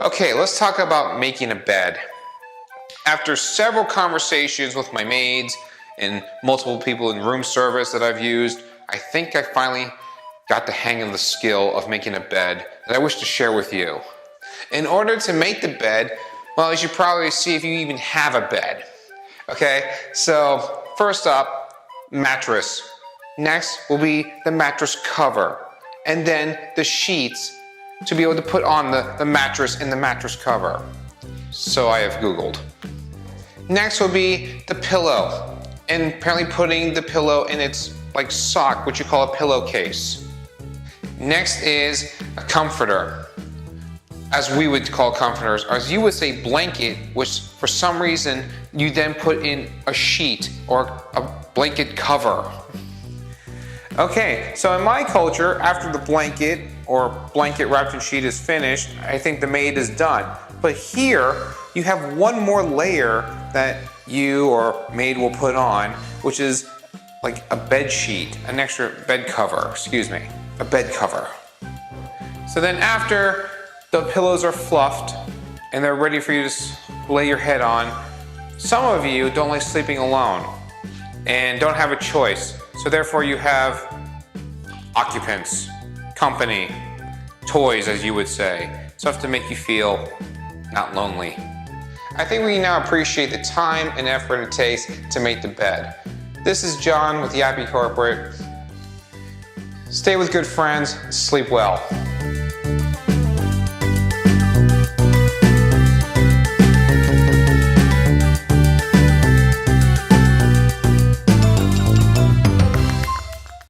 Okay, let's talk about making a bed. After several conversations with my maids and multiple people in room service that I've used, I think I finally got the hang of the skill of making a bed that I wish to share with you. In order to make the bed, well, you should probably see if you even have a bed. Okay, so first up, mattress. Next will be the mattress cover, and then the sheets to be able to put on the mattress and the mattress cover. So I have Googled. Next will be the pillow, and apparently putting the pillow in its like sock, which you call a pillowcase. Next is a comforter, as we would call comforters, or as you would say blanket, which for some reason you then put in a sheet or a blanket cover. Okay, so in my culture, after the blanket or blanket wrapped in sheet is finished, I think the maid is done. But here, you have one more layer that you or maid will put on, which is like a bed sheet, an extra bed cover, a bed cover. So then after the pillows are fluffed and they're ready for you to lay your head on, some of you don't like sleeping alone and don't have a choice. So therefore you have occupants, company, toys as you would say, stuff to make you feel not lonely. I think we now appreciate the time and effort it takes to make the bed. This is John with Yappy Corporate. Stay with good friends, sleep well.